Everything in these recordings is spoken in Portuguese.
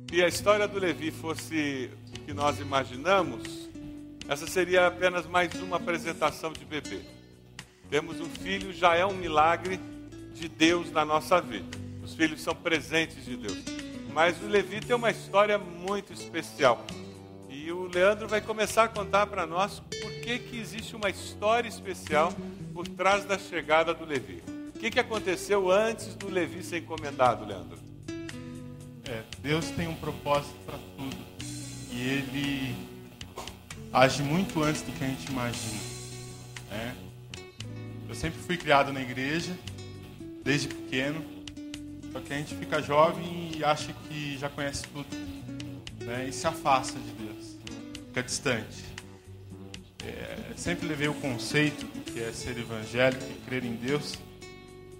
Se a história do Levi fosse o que nós imaginamos, essa seria apenas mais uma apresentação de bebê. Temos um filho, já é um milagre de Deus na nossa vida. Os filhos são presentes de Deus. Mas o Levi tem uma história muito especial. E o Leandro vai começar a contar para nós por que existe uma história especial por trás da chegada do Levi. O que aconteceu antes do Levi ser encomendado, Leandro? Deus tem um propósito para tudo. E Ele age muito antes do que a gente imagina. Eu sempre fui criado na igreja, desde pequeno. Só que a gente fica jovem e acha que já conhece tudo. E se afasta de Deus. Fica distante. Sempre levei o conceito que é ser evangélico e crer em Deus.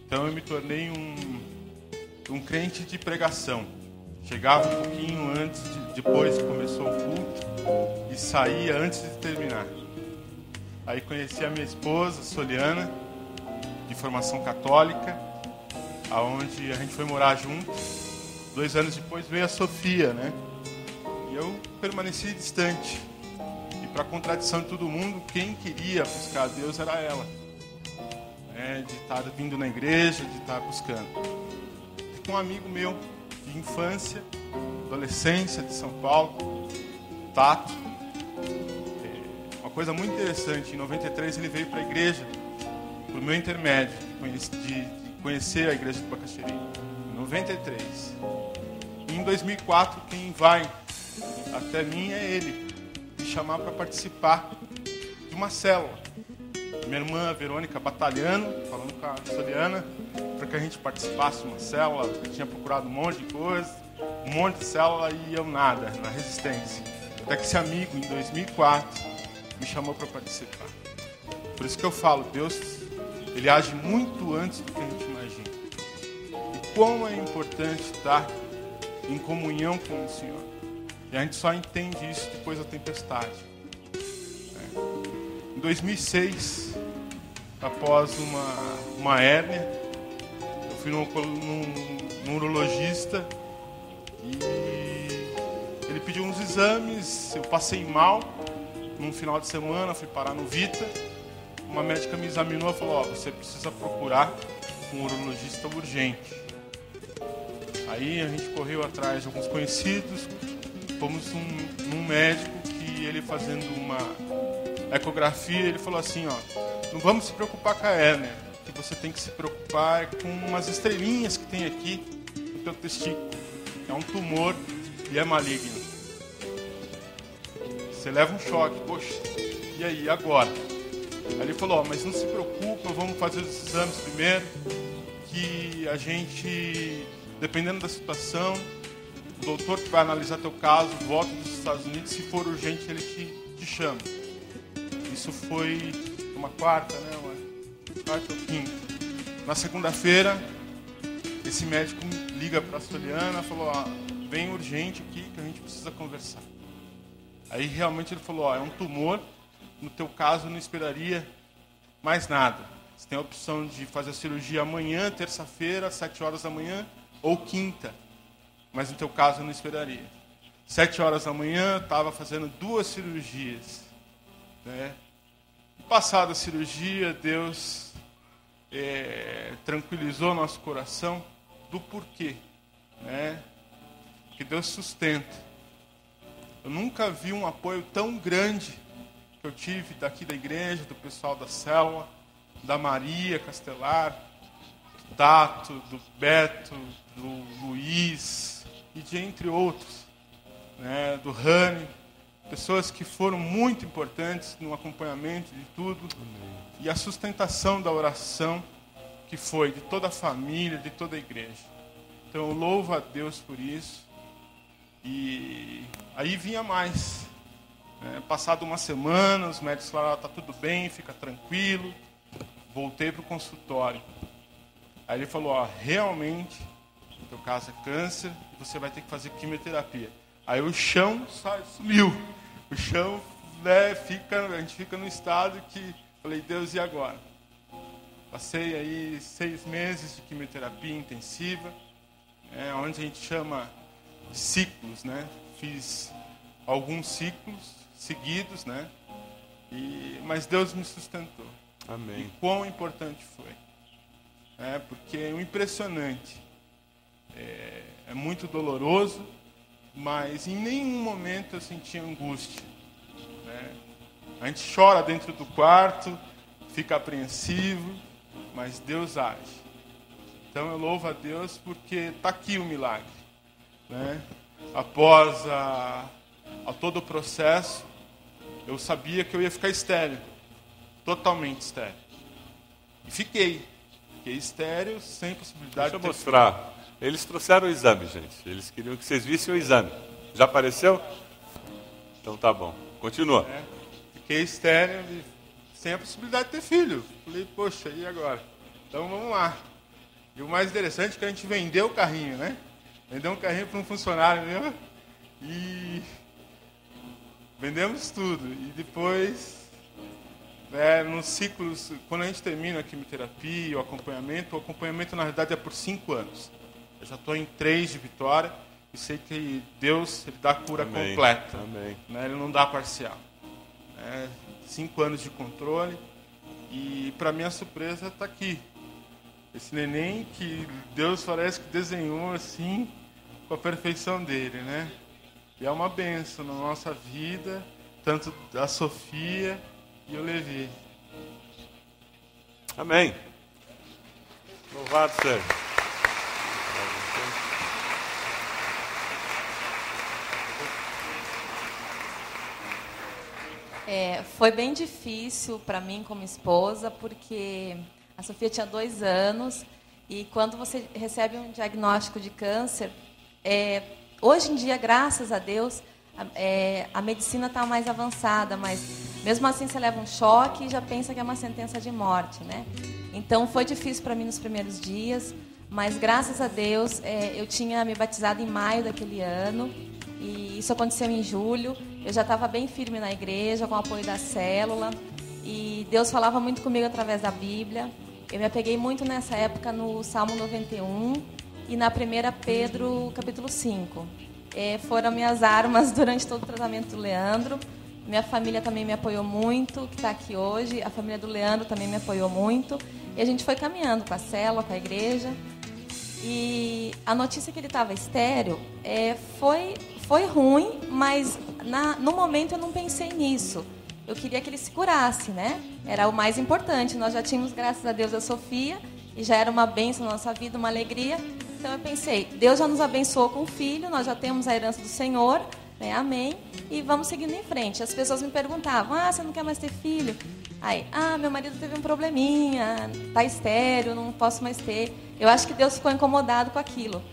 Então eu me tornei um crente de pregação. Chegava um pouquinho antes, depois que começou o culto, e saía antes de terminar. Aí conheci a minha esposa, Soliana, de formação católica, aonde a gente foi morar junto. 2 anos depois veio a Sofia, E eu permaneci distante. E para contradição de todo mundo, quem queria buscar a Deus era ela. De estar vindo na igreja, de estar buscando. E com um amigo meu, de infância, adolescência de São Paulo, Tato. Uma coisa muito interessante, em 93 ele veio para a igreja, por meu intermédio, de conhecer a igreja de Bacaxeri. Em 93. E em 2004, quem vai até mim é ele, me chamar para participar de uma célula. Minha irmã Verônica batalhando, falando com a Soliana, para que a gente participasse de uma célula. Eu tinha procurado um monte de coisa, um monte de célula e eu nada, na resistência. Até que esse amigo, em 2004, me chamou para participar. Por isso que eu falo, Deus, Ele age muito antes do que a gente imagina. E como é importante estar em comunhão com o Senhor. E a gente só entende isso depois da tempestade. Em 2006, após uma hérnia, eu fui num urologista e ele pediu uns exames, eu passei mal. Num final de semana, fui parar no Vita, uma médica me examinou e falou, você precisa procurar um urologista urgente. Aí a gente correu atrás de alguns conhecidos, fomos num médico que ele fazendo uma ecografia, ele falou assim, não vamos se preocupar com a hérnia, o que você tem que se preocupar é com umas estrelinhas que tem aqui no teu testículo. É um tumor e é maligno. Você leva um choque, poxa, e aí, agora? Aí ele falou, mas não se preocupa, vamos fazer os exames primeiro, que a gente, dependendo da situação, o doutor que vai analisar teu caso, volta dos Estados Unidos, se for urgente ele te chama. Isso foi uma quarta, uma quarta ou quinta. Na segunda-feira, esse médico liga para a Soliana, falou, bem urgente aqui que a gente precisa conversar. Aí realmente ele falou, é um tumor, no teu caso eu não esperaria mais nada. Você tem a opção de fazer a cirurgia amanhã, terça-feira, 7 horas da manhã, ou quinta. Mas no teu caso eu não esperaria. 7 horas da manhã, eu estava fazendo 2 cirurgias. E passada a cirurgia, Deus tranquilizou nosso coração do porquê. Que Deus sustenta. Eu nunca vi um apoio tão grande que eu tive daqui da igreja, do pessoal da célula, da Maria Castelar, do Tato, do Beto, do Luiz, e de entre outros, do Rani, pessoas que foram muito importantes no acompanhamento de tudo. Amém. E a sustentação da oração que foi de toda a família, de toda a igreja. Então eu louvo a Deus por isso. E aí vinha mais. Passado uma semana, os médicos falaram, está tudo bem, fica tranquilo. Voltei para o consultório. Aí ele falou, realmente, no teu caso é câncer, e você vai ter que fazer quimioterapia. Aí o chão sumiu. O chão, a gente fica num estado que, falei, Deus, e agora? Passei aí 6 meses de quimioterapia intensiva, onde a gente chama ciclos, né? Fiz alguns ciclos seguidos, né? Mas Deus me sustentou. Amém. E quão importante foi. Porque o impressionante é muito doloroso, mas em nenhum momento eu senti angústia, né? A gente chora dentro do quarto, fica apreensivo, mas Deus age. Então eu louvo a Deus porque está aqui o milagre, né? Após a todo o processo, eu sabia que eu ia ficar estéril, totalmente estéril. E fiquei estéril, sem possibilidade de ter. Deixa eu mostrar. Eles trouxeram o exame, gente. Eles queriam que vocês vissem o exame. Já apareceu? Então tá bom. Continua. Fiquei estéril, sem a possibilidade de ter filho. Falei, poxa, e agora? Então vamos lá. E o mais interessante é que a gente vendeu o carrinho, né? Vendeu um carrinho para um funcionário meu e vendemos tudo. E depois, nos ciclos, quando a gente termina a quimioterapia, o acompanhamento na realidade é por 5 anos. Eu já estou em 3 de vitória e sei que Deus ele dá a cura completa. Amém. Né? Ele não dá parcial. 5 anos de controle e, para minha surpresa, está aqui. Esse neném que Deus parece que desenhou assim, com a perfeição dele, né? E é uma bênção na nossa vida, tanto a Sofia e o Levi. Amém. Louvado seja. Foi bem difícil para mim como esposa, porque a Sofia tinha 2 anos e quando você recebe um diagnóstico de câncer, hoje em dia, graças a Deus, a medicina está mais avançada, mas mesmo assim você leva um choque e já pensa que é uma sentença de morte, né? Então foi difícil para mim nos primeiros dias, mas graças a Deus eu tinha me batizado em maio daquele ano e isso aconteceu em julho. Eu já estava bem firme na igreja, com o apoio da célula, e Deus falava muito comigo através da Bíblia. Eu me apeguei muito nessa época no Salmo 91 e na 1 Pedro, capítulo 5. Foram minhas armas durante todo o tratamento do Leandro. Minha família também me apoiou muito, que está aqui hoje. A família do Leandro também me apoiou muito. E a gente foi caminhando com a célula, com a igreja. E a notícia que ele estava estéril foi ruim, mas no momento eu não pensei nisso. Eu queria que ele se curasse, né? Era o mais importante. Nós já tínhamos, graças a Deus, a Sofia, e já era uma bênção na nossa vida, uma alegria. Então eu pensei, Deus já nos abençoou com o filho, nós já temos a herança do Senhor, né? Amém? E vamos seguindo em frente. As pessoas me perguntavam, você não quer mais ter filho? Aí, meu marido teve um probleminha, tá estéril, não posso mais ter. Eu acho que Deus ficou incomodado com aquilo.